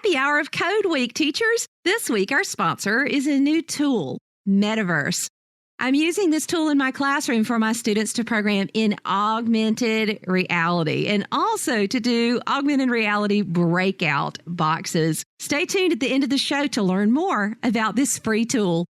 Happy hour of Code Week, teachers. This week, our sponsor is a new tool, Metaverse. I'm using this tool in my classroom for my students to program in augmented reality and also to do augmented reality breakout boxes. Stay tuned at the end of the show to learn more about this free tool.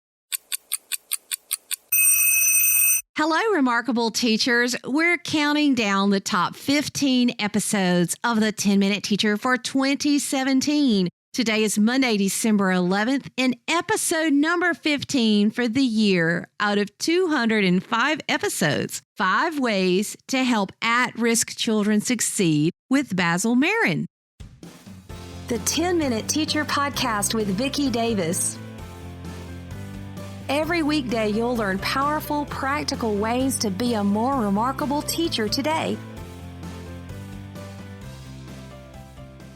Hello, remarkable teachers. We're counting down the top 15 episodes of the 10-Minute Teacher for 2017. Today is Monday, December 11th, and episode number 15 for the year out of 205 episodes. 5 ways to help at-risk children succeed with Basil Marin. The 10-Minute Teacher Podcast with Vicki Davis. Every weekday, you'll learn powerful, practical ways to be a more remarkable teacher today.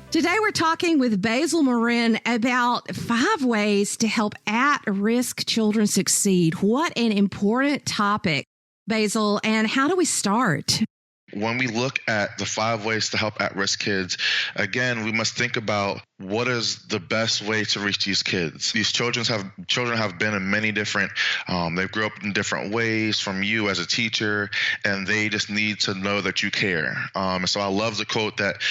Today, we're talking with Basil Marin about 5 ways to help at-risk children succeed. What an important topic, Basil, and how do we start? When we look at the 5 ways to help at-risk kids, again, we must think about what is the best way to reach these kids. These children have been in many different, they grew up in different ways from you as a teacher, and they just need to know that you care. So I love the quote that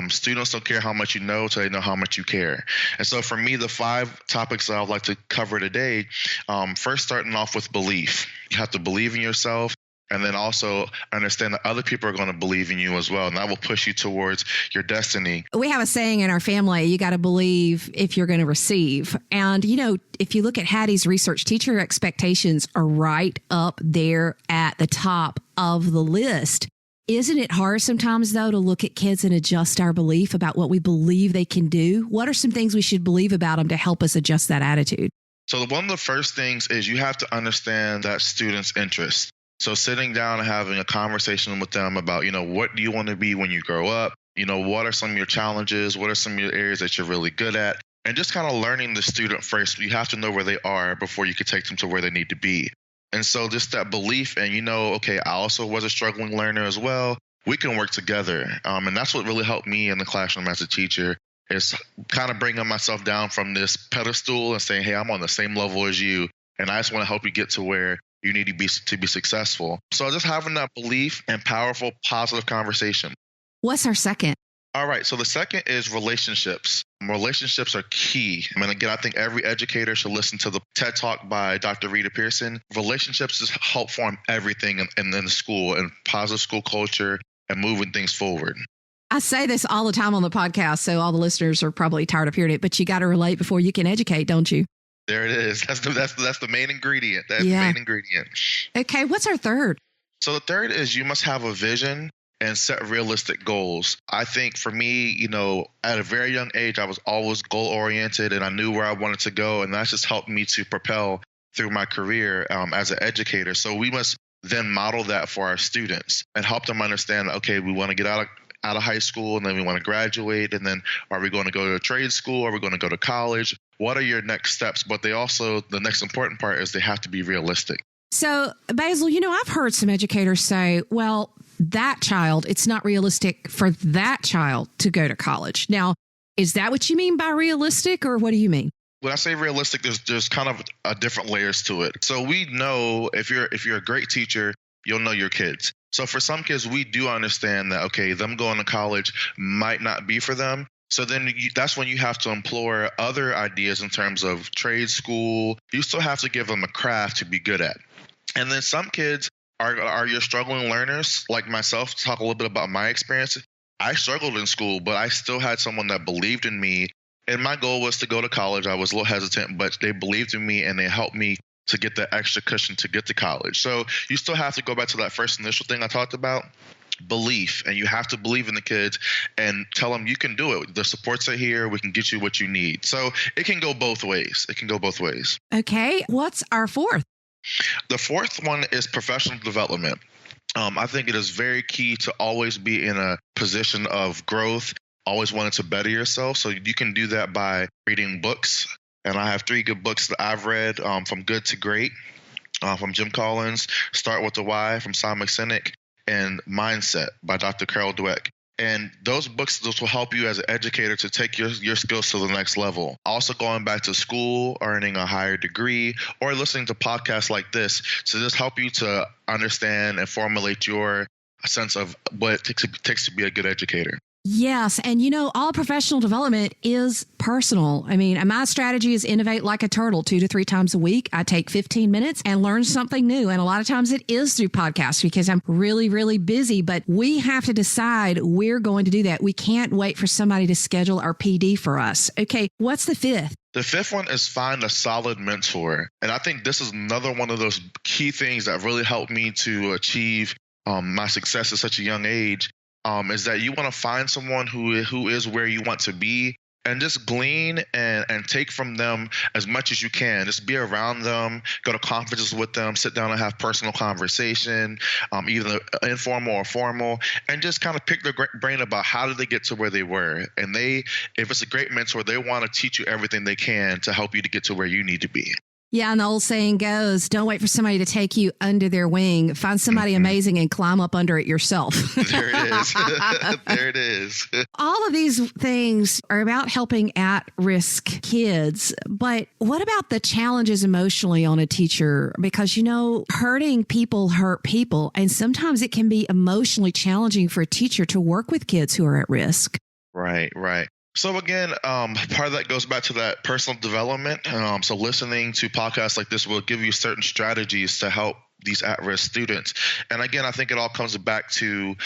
students don't care how much you know till they know how much you care. And so for me, the 5 topics that I'd like to cover today, first starting off with belief. You have to believe in yourself. And then also understand that other people are going to believe in you as well. And that will push you towards your destiny. We have a saying in our family, you got to believe if you're going to receive. And, you know, if you look at Hattie's research, teacher expectations are right up there at the top of the list. Isn't it hard sometimes, though, to look at kids and adjust our belief about what we believe they can do? What are some things we should believe about them to help us adjust that attitude? So one of the first things is you have to understand that student's interest. So sitting down and having a conversation with them about, what do you want to be when you grow up? What are some of your challenges? What are some of your areas that you're really good at? And just kind of learning the student first. You have to know where they are before you can take them to where they need to be. And so just that belief and, okay, I also was a struggling learner as well. We can work together. And that's what really helped me in the classroom as a teacher is kind of bringing myself down from this pedestal and saying, hey, I'm on the same level as you. And I just want to help you get to where you need to be successful. So just having that belief and powerful, positive conversation. What's our second? All right. So the second is relationships. Relationships are key. And again, I think every educator should listen to the TED Talk by Dr. Rita Pierson. Relationships just help form everything in the school and positive school culture and moving things forward. I say this all the time on the podcast, so all the listeners are probably tired of hearing it, but you got to relate before you can educate, don't you? There it is. That's the main ingredient. That's the main ingredient. Okay, what's our third? So the third is you must have a vision and set realistic goals. I think for me, at a very young age, I was always goal-oriented and I knew where I wanted to go. And that's just helped me to propel through my career as an educator. So we must then model that for our students and help them understand, okay, we want to get out of high school and then we want to graduate. And then are we going to go to a trade school? Are we going to go to college? What are your next steps? But the next important part is they have to be realistic. So, Basil, I've heard some educators say, well, that child, it's not realistic for that child to go to college. Now, is that what you mean by realistic, or what do you mean? When I say realistic, there's kind of different layers to it. So we know if you're a great teacher, you'll know your kids. So for some kids, we do understand that, okay, them going to college might not be for them. So then that's when you have to employ other ideas in terms of trade school. You still have to give them a craft to be good at. And then some kids are your struggling learners, like myself. To talk a little bit about my experience. I struggled in school, but I still had someone that believed in me. And my goal was to go to college. I was a little hesitant, but they believed in me and they helped me to get that extra cushion to get to college. So you still have to go back to that first initial thing I talked about. Belief, and you have to believe in the kids and tell them you can do it. The supports are here. We can get you what you need. So it can go both ways. Okay. What's our fourth? The fourth one is professional development. I think it is very key to always be in a position of growth, always wanting to better yourself. So you can do that by reading books. And I have 3 good books that I've read, From Good to Great, from Jim Collins, Start with the Why from Simon Sinek, and Mindset by Dr. Carol Dweck. And those books, those will help you as an educator to take your skills to the next level. Also going back to school, earning a higher degree, or listening to podcasts like this to just help you to understand and formulate your sense of what it takes to be a good educator. Yes. And all professional development is personal. I mean, my strategy is innovate like a turtle 2 to 3 times a week. I take 15 minutes and learn something new. And a lot of times it is through podcasts because I'm really, really busy. But we have to decide we're going to do that. We can't wait for somebody to schedule our PD for us. Okay. What's the fifth? The fifth one is find a solid mentor. And I think this is another one of those key things that really helped me to achieve my success at such a young age. Is that you want to find someone who is where you want to be and just glean and take from them as much as you can. Just be around them, go to conferences with them, sit down and have personal conversation, either informal or formal, and just kind of pick their brain about how did they get to where they were. And if it's a great mentor, they want to teach you everything they can to help you to get to where you need to be. Yeah, and the old saying goes, don't wait for somebody to take you under their wing. Find somebody amazing and climb up under it yourself. There it is. There it is. All of these things are about helping at-risk kids. But what about the challenges emotionally on a teacher? Because, hurting people hurt people. And sometimes it can be emotionally challenging for a teacher to work with kids who are at risk. Right. So again, part of that goes back to that personal development. So listening to podcasts like this will give you certain strategies to help these at-risk students. And again, I think it all comes back to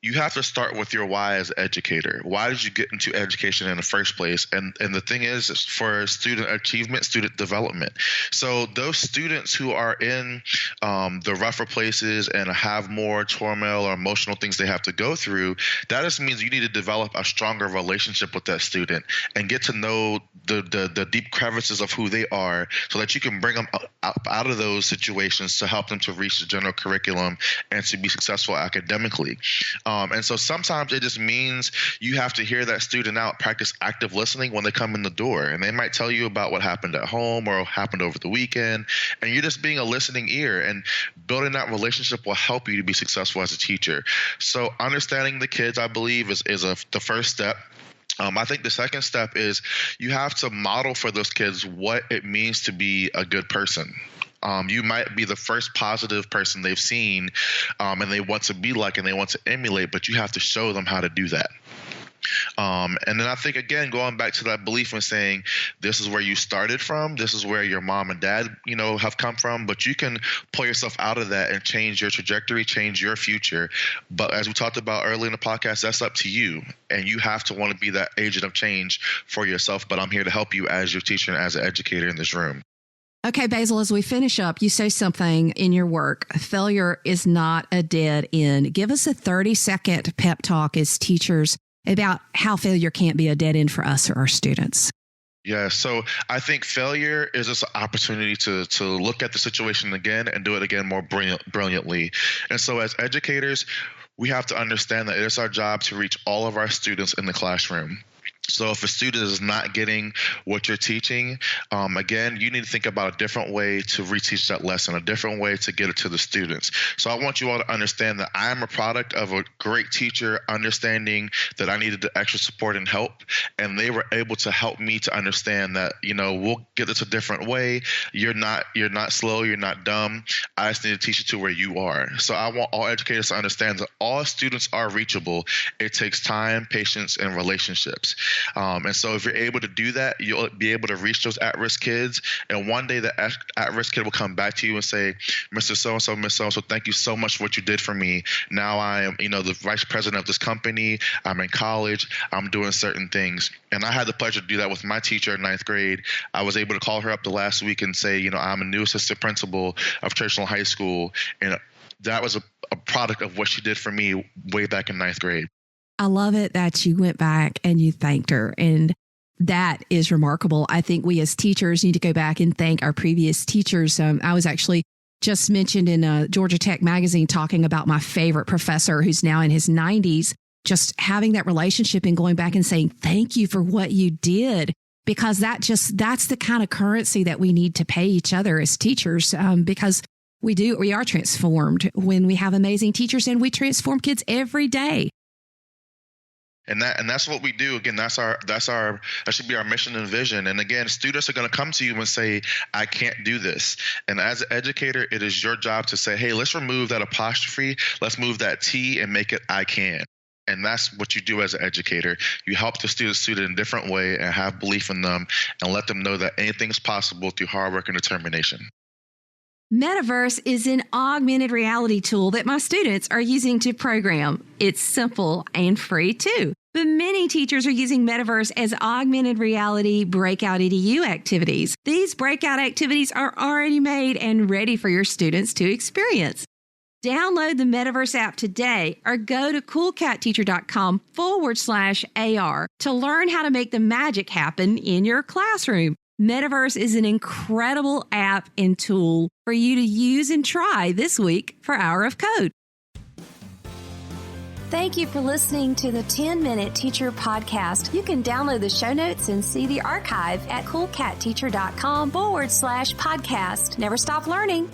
you have to start with your why as an educator. Why did you get into education in the first place? And the thing is for student achievement, student development. So those students who are in the rougher places and have more turmoil or emotional things they have to go through, that just means you need to develop a stronger relationship with that student and get to know the deep crevices of who they are so that you can bring them out of those situations to help them to reach the general curriculum and to be successful academically. And so sometimes it just means you have to hear that student out, practice active listening when they come in the door. And they might tell you about what happened at home or happened over the weekend. And you're just being a listening ear, and building that relationship will help you to be successful as a teacher. So understanding the kids, I believe, is the first step. I think the second step is you have to model for those kids what it means to be a good person. You might be the first positive person they've seen and they want to be like and they want to emulate, but you have to show them how to do that. And then I think, again, going back to that belief and saying this is where you started from, this is where your mom and dad, have come from, but you can pull yourself out of that and change your trajectory, change your future. But as we talked about earlier in the podcast, that's up to you. And you have to want to be that agent of change for yourself. But I'm here to help you as your teacher and as an educator in this room. Okay, Basil, as we finish up, you say something in your work. Failure is not a dead end. Give us a 30-second pep talk as teachers about how failure can't be a dead end for us or our students. Yeah, so I think failure is just an opportunity to look at the situation again and do it again more brilliantly. And so as educators, we have to understand that it is our job to reach all of our students in the classroom. So if a student is not getting what you're teaching, again, you need to think about a different way to reteach that lesson, a different way to get it to the students. So I want you all to understand that I am a product of a great teacher understanding that I needed the extra support and help, and they were able to help me to understand that, we'll get this a different way. You're not slow, you're not dumb. I just need to teach you to where you are. So I want all educators to understand that all students are reachable. It takes time, patience, and relationships. And so if you're able to do that, you'll be able to reach those at-risk kids. And one day the at-risk kid will come back to you and say, Mr. So-and-so, Miss So-and-so, thank you so much for what you did for me. Now I am, the vice president of this company. I'm in college. I'm doing certain things. And I had the pleasure to do that with my teacher in 9th grade. I was able to call her up the last week and say, I'm a new assistant principal of Churchill High School. And that was a product of what she did for me way back in 9th grade. I love it that you went back and you thanked her. And that is remarkable. I think we as teachers need to go back and thank our previous teachers. I was actually just mentioned in Georgia Tech magazine talking about my favorite professor who's now in his 90s, just having that relationship and going back and saying, thank you for what you did. Because that's the kind of currency that we need to pay each other as teachers, because we are transformed when we have amazing teachers and we transform kids every day. And that's what we do. Again, that should be our mission and vision. And again, students are going to come to you and say, I can't do this. And as an educator, it is your job to say, hey, let's remove that apostrophe. Let's move that T and make it I can. And that's what you do as an educator. You help the student in a different way and have belief in them and let them know that anything is possible through hard work and determination. Metaverse is an augmented reality tool that my students are using to program. It's simple and free too. But many teachers are using Metaverse as augmented reality breakout EDU activities. These breakout activities are already made and ready for your students to experience. Download the Metaverse app today or go to coolcatteacher.com/AR to learn how to make the magic happen in your classroom. Metaverse is an incredible app and tool for you to use and try this week for Hour of Code. Thank you for listening to the 10-Minute Teacher Podcast. You can download the show notes and see the archive at coolcatteacher.com/podcast. Never stop learning.